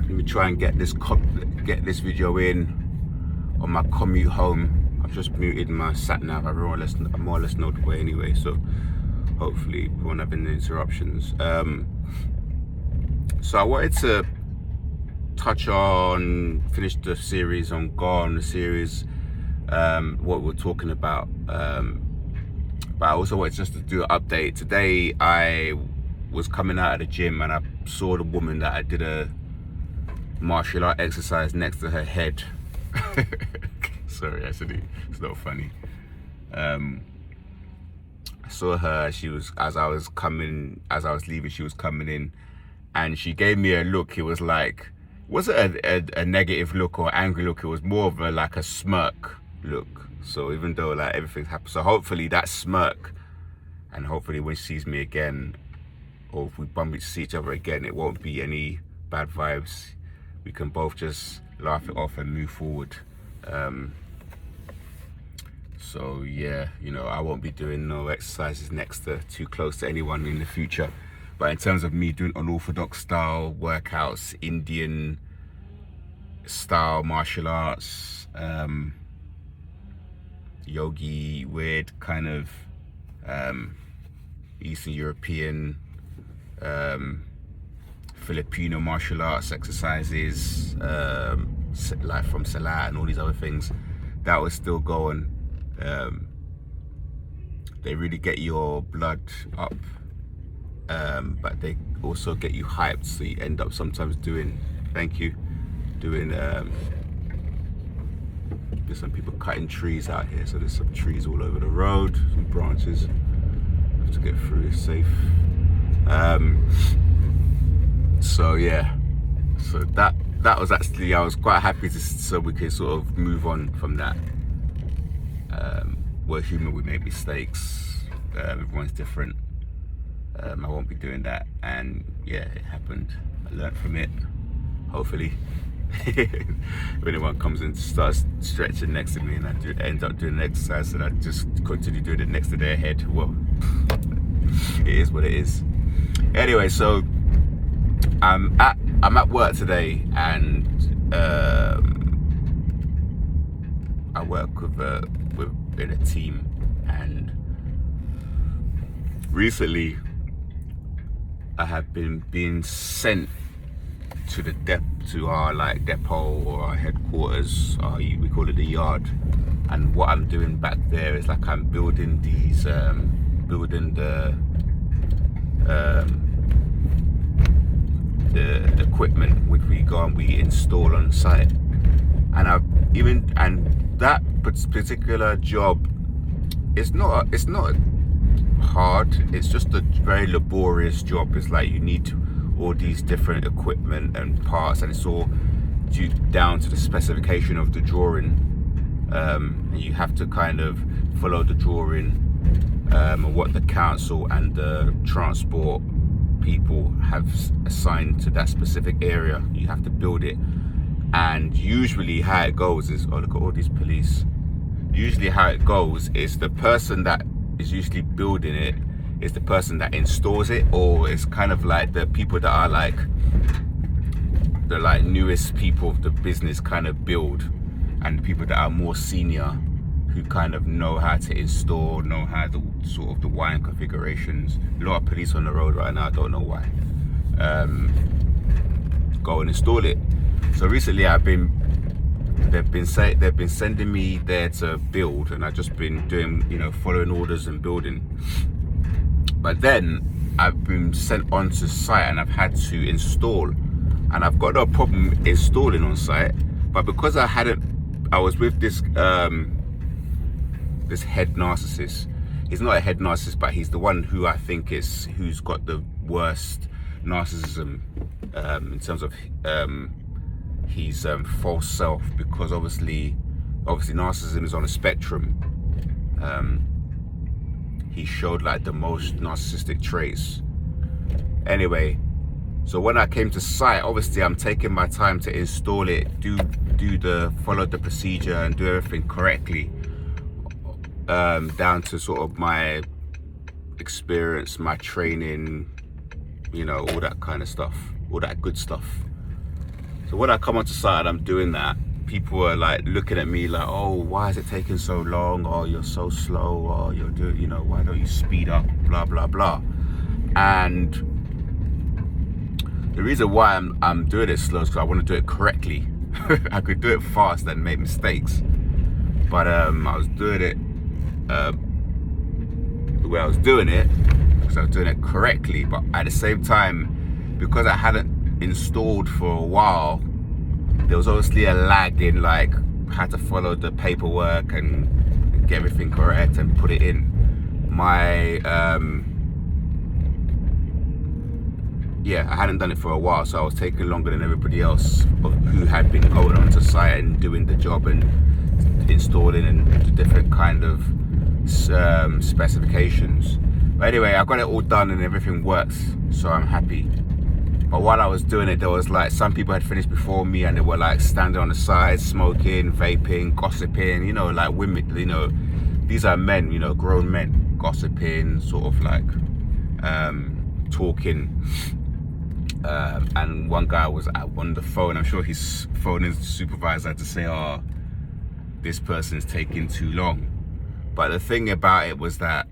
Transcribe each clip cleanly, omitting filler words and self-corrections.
Let me try and get this video in on my commute home. I've just muted my sat nav. I more or less know the way anyway, so hopefully we won't have any interruptions. So I wanted to finish the series on Gone, the series, what we're talking about. But I also wanted just to do an update. Today I was coming out of the gym and I saw the woman that I did a martial art exercise next to her head. Sorry, actually, it's not funny. I saw her. She was as I was leaving, she was coming in, and she gave me a look. It was like, wasn't a negative look or angry look. It was more of like a smirk look. So even though like everything's happened, so hopefully that smirk, and hopefully when she sees me again, or if we bump into each other again, it won't be any bad vibes. We can both just laugh it off and move forward. So yeah, you know, I won't be doing no exercises too close to anyone in the future. But in terms of me doing unorthodox style workouts, Indian style martial arts, yogi, weird kind of Eastern European, Filipino martial arts exercises, like from Salat and all these other things, that was still going. They really get your blood up, but they also get you hyped, so you end up sometimes doing there's some people cutting trees out here, so there's some trees all over the road, some branches. Have to get through, it's safe. So yeah, so that was actually, I was quite happy so we could sort of move on from that. We're human, we make mistakes, everyone's different. I won't be doing that, and yeah, it happened. I learned from it, hopefully. If anyone comes and starts stretching next to me and I end up doing an exercise and I just continue doing it next to their head, well, it is what it is. Anyway, so I'm at work today, and I work in a team, and recently I have been being sent to our like depot or our headquarters, we call it the yard, and what I'm doing back there is like I'm building these the equipment which we go and we install on site. And that particular job, it's not hard, it's just a very laborious job. It's like you need all these different equipment and parts, and it's all due down to the specification of the drawing, and you have to kind of follow the drawing, and what the council and the transport people have assigned to that specific area. You have to build it, and usually how it goes is, oh look at all these police, usually how it goes is the person that is usually building it is the person that installs it, or it's kind of like the people that are like the newest people of the business kind of build, and the people that are more senior who kind of know how to install, know how the sort of the wiring configurations. A lot of police on the road right now, I don't know why. Go and install it. So recently they've been sending me there to build, and I've just been doing, you know, following orders and building. But then I've been sent onto site and I've had to install, and I've got no problem installing on site, but because I was with this this head narcissist. He's not a head narcissist, but he's the one who I think who's got the worst narcissism, in terms of his false self, because obviously narcissism is on a spectrum. He showed like the most narcissistic traits. Anyway, so when I came to site, obviously I'm taking my time to install it, follow the procedure and do everything correctly, down to sort of my experience, my training, you know, all that kind of stuff, all that good stuff. So when I come onto site and I'm doing that, people are like looking at me like, oh, why is it taking so long? Oh, you're so slow. Oh, you're doing, you know, why don't you speed up? Blah, blah, blah. And the reason why I'm doing it slow is because I want to do it correctly. I could do it fast and make mistakes. But I was doing it the way I was doing it, because I was doing it correctly. But at the same time, because I hadn't installed for a while, there was obviously a lag in like had to follow the paperwork and get everything correct and put it in. My yeah, I hadn't done it for a while, so I was taking longer than everybody else who had been going onto site and doing the job and installing and different kind of specifications. But anyway, I got it all done and everything works, so I'm happy. But while I was doing it, there was like some people had finished before me and they were like standing on the side, smoking, vaping, gossiping, you know, like women, you know, these are men, you know, grown men, gossiping, sort of like talking. And one guy was on the phone. I'm sure he's phoning his supervisor to say, oh, this person's taking too long. But the thing about it was that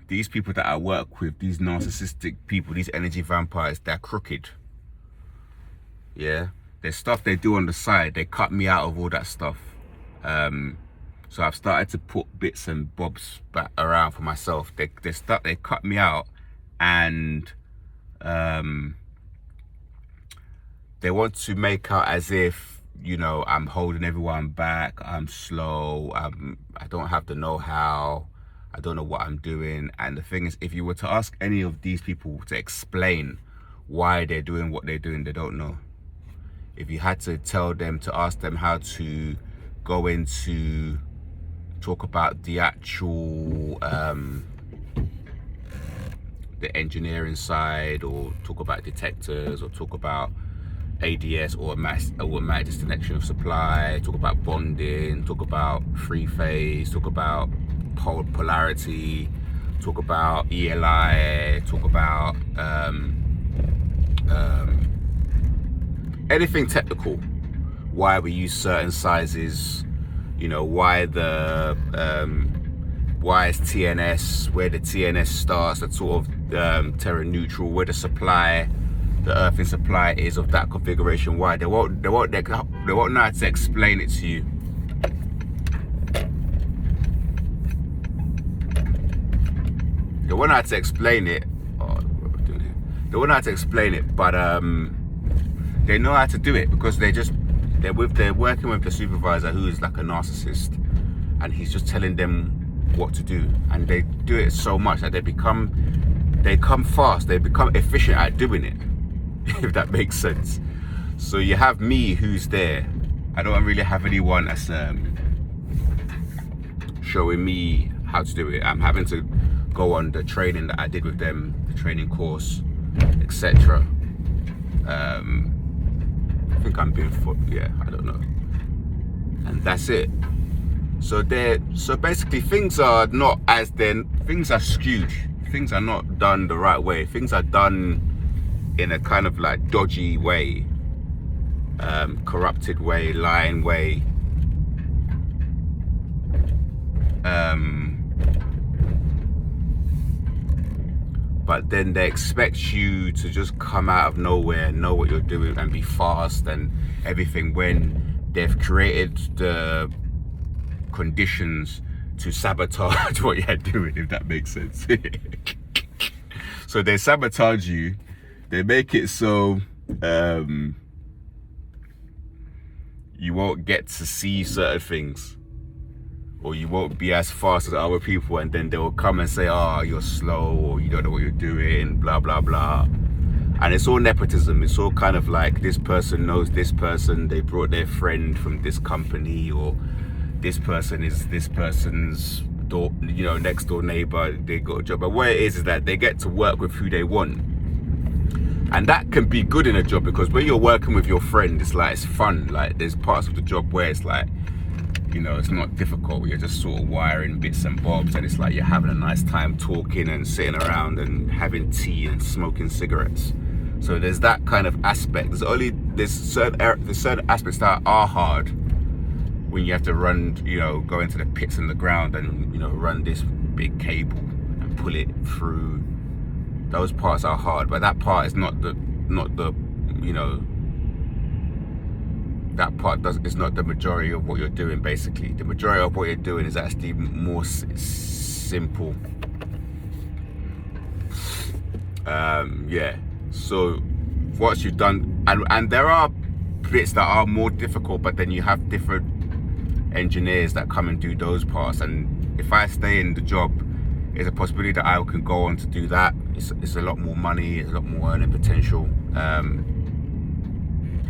these people that I work with, these narcissistic people, these energy vampires, they're crooked. Yeah, there's stuff they do on the side. They cut me out of all that stuff. So I've started to put bits and bobs back around for myself. They cut me out, and they want to make out as if, you know, I'm holding everyone back. I'm slow. I don't have the know-how. I don't know what I'm doing. And the thing is, if you were to ask any of these people to explain why they're doing what they're doing, they don't know. If you had to tell them, to ask them how to go into talk about the actual the engineering side, or talk about detectors, or talk about ADS, or automatic disconnection of supply, talk about bonding, talk about free phase, talk about polarity, talk about ELI, talk about anything technical, why we use certain sizes, you know, why the why is TNS, where the TNS starts, that sort of terra neutral, where the supply, the earthing supply is of that configuration. Why they won't know how to explain it to you. They won't know how to explain it. Oh, what am I doing here? They won't know how to explain it, but they know how to do it because they're working with the supervisor who is like a narcissist, and he's just telling them what to do, and they do it so much that they come fast, they become efficient at doing it, if that makes sense. So you have me who's there. I don't really have anyone that's showing me how to do it. I'm having to go on the training that I did with them, the training course, etc. I think I'm being I don't know, and that's it. So basically things are not as things are skewed. Things are not done the right way. Things are done in a kind of like dodgy way, corrupted way, lying way. But then they expect you to just come out of nowhere, know what you're doing, and be fast and everything, when they've created the conditions to sabotage what you're doing, if that makes sense. So they sabotage you. They make it so you won't get to see certain things, or you won't be as fast as other people, and then they will come and say, oh, you're slow, or you don't know what you're doing, blah blah blah. And it's all nepotism. It's all kind of like, this person knows this person, they brought their friend from this company, or this person is this person's next door neighbor, they got a job. But what it is that they get to work with who they want, and that can be good in a job, because when you're working with your friend, it's like, it's fun. Like, there's parts of the job where it's like, you know, it's not difficult. You're just sort of wiring bits and bobs, and it's like you're having a nice time talking and sitting around and having tea and smoking cigarettes. So there's that kind of aspect. There's certain aspects that are hard when you have to run, go into the pits in the ground and run this big cable and pull it through. Those parts are hard, but that part is not the that part is not the majority of what you're doing. Basically, the majority of what you're doing is actually more simple. Yeah. So once you've done, and there are bits that are more difficult, but then you have different engineers that come and do those parts. And if I stay in the job, there's a possibility that I can go on to do that. It's a lot more money, it's a lot more earning potential. And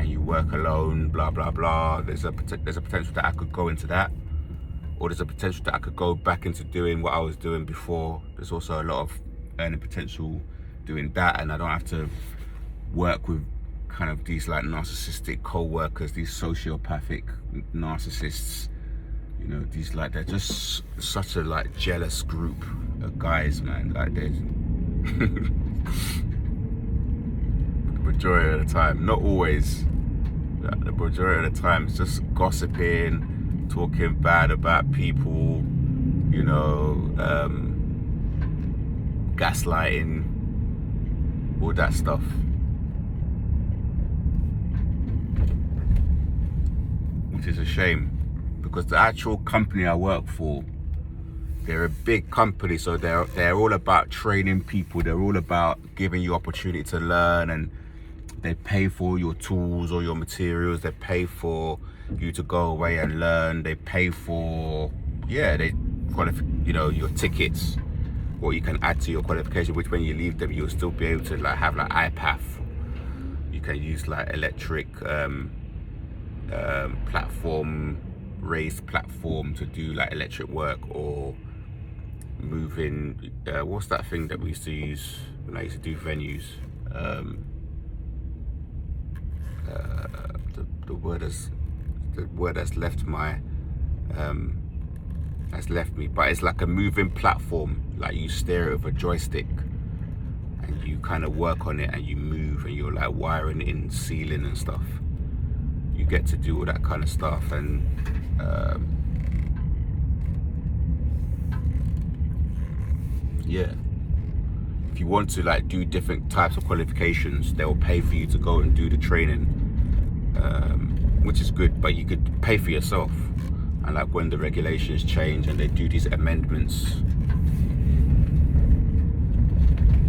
you work alone, blah blah blah. There's a potential that I could go into that, or there's a potential that I could go back into doing what I was doing before. There's also a lot of earning potential doing that, and I don't have to work with kind of these like narcissistic co-workers, these sociopathic narcissists. These like, they're just such a like jealous group of guys, man. Like they're the majority of the time, not always, the majority of the time it's just gossiping, talking bad about people, gaslighting, all that stuff. Which is a shame, because the actual company I work for, they're a big company, so they're all about training people. They're all about giving you opportunity to learn, and they pay for your tools or your materials. They pay for you to go away and learn. They pay for your tickets, what you can add to your qualification, which when you leave them, you'll still be able to like have like iPath. You can use like electric raised platform to do like electric work, or moving, what's that thing that we used to use when I used to do venues? The word has left me, but it's like a moving platform. Like you steer it with a joystick and you kind of work on it and you move, and you're like wiring it in ceiling and stuff. You get to do all that kind of stuff. And yeah, if you want to like do different types of qualifications, they will pay for you to go and do the training, which is good. But you could pay for yourself, and like when the regulations change and they do these amendments,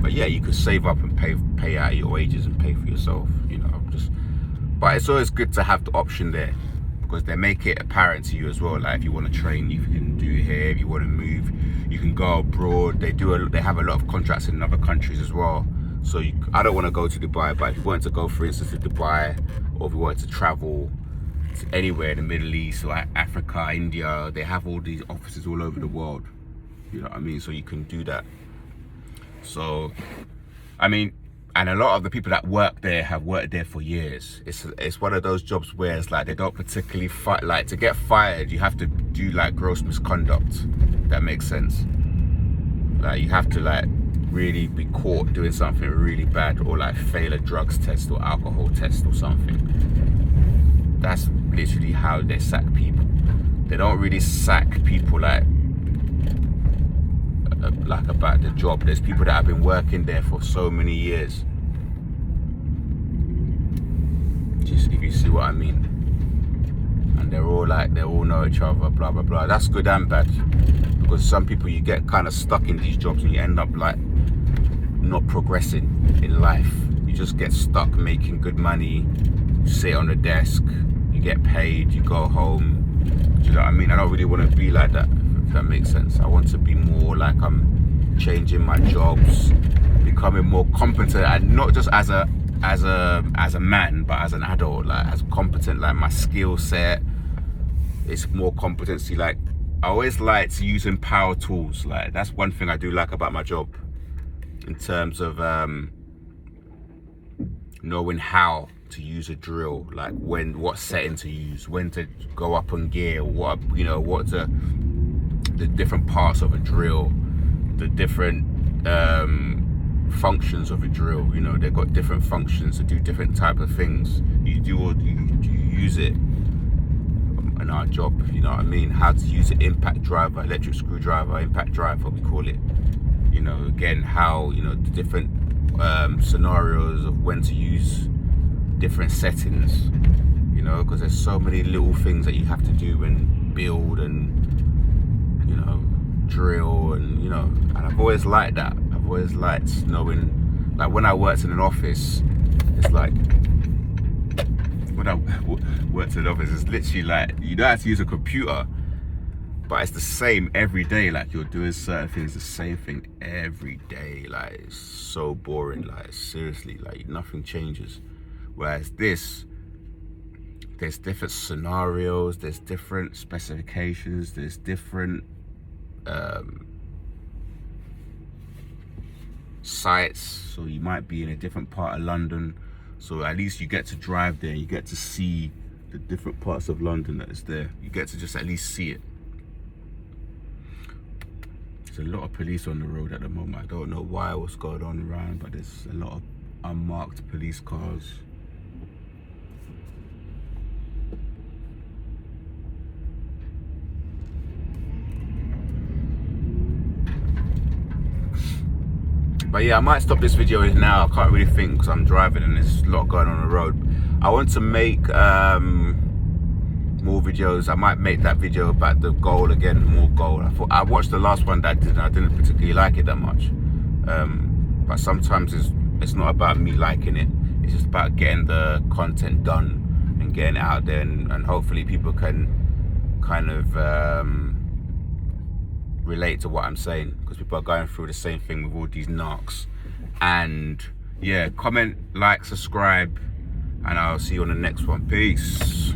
but yeah, you could save up and pay out your wages and pay for yourself, but it's always good to have the option there, because they make it apparent to you as well. Like if you want to train, you can do here. If you want to move, you can go abroad. They have a lot of contracts in other countries as well. So I don't want to go to Dubai, but if you wanted to go, for instance, to Dubai, or if you wanted to travel to anywhere in the Middle East, or Africa, India, they have all these offices all over the world. You know what I mean? So you can do that. So, I mean, and a lot of the people that work there have worked there for years. It's one of those jobs where it's like they don't particularly fight. Like to get fired, you have to do like gross misconduct. That makes sense. Like you have to like really be caught doing something really bad, or like fail a drugs test or alcohol test or something. That's literally how they sack people. They don't really sack people like about the job. There's people that have been working there for so many years. Just if you see what I mean. And they all know each other, blah blah blah. That's good and bad, because some people, you get kind of stuck in these jobs and you end up like not progressing in life. You just get stuck making good money, you sit on the desk, you get paid, you go home. Do you know what I mean? I don't really want to be like that, if that makes sense. I want to be more like I'm changing my jobs, becoming more competent, and not just as a man, but as an adult, like as competent. Like my skill set, it's more competency. Like I always like to using power tools. Like that's one thing I do like about my job, in terms of knowing how to use a drill, like what setting to use, when to go up on gear, the different parts of a drill, the different functions of a drill. You know, they've got different functions to do different type of things. You use it in our job, you know what I mean? How to use an impact driver, electric screwdriver, impact driver, we call it. You know, again, how, you know, the different scenarios of when to use different settings, you know, because there's so many little things that you have to do and build and, you know, drill and, you know, and I've always liked that. I've always liked knowing, like when I worked in an office, it's like, when I worked in an office, it's literally like, you don't have to use a computer, but it's the same every day. Like you're doing certain things, the same thing every day. Like it's so boring, like seriously, like nothing changes. Whereas this, there's different scenarios, there's different specifications, there's different sites. So you might be in a different part of London, so at least you get to drive there, you get to see the different parts of London that is there. You get to just at least see it. There's a lot of police on the road at the moment. I don't know why, what's going on around, but there's a lot of unmarked police cars. But yeah, I might stop this video now. I can't really think because I'm driving and there's a lot going on the road. I want to make more videos. I might make that video about the goal again, more goal. I watched the last one that I did and I didn't particularly like it that much. But sometimes it's not about me liking it. It's just about getting the content done and getting it out there, and hopefully people can kind of relate to what I'm saying, because people are going through the same thing with all these narcs. And yeah, comment, like, subscribe, and I'll see you on the next one. Peace.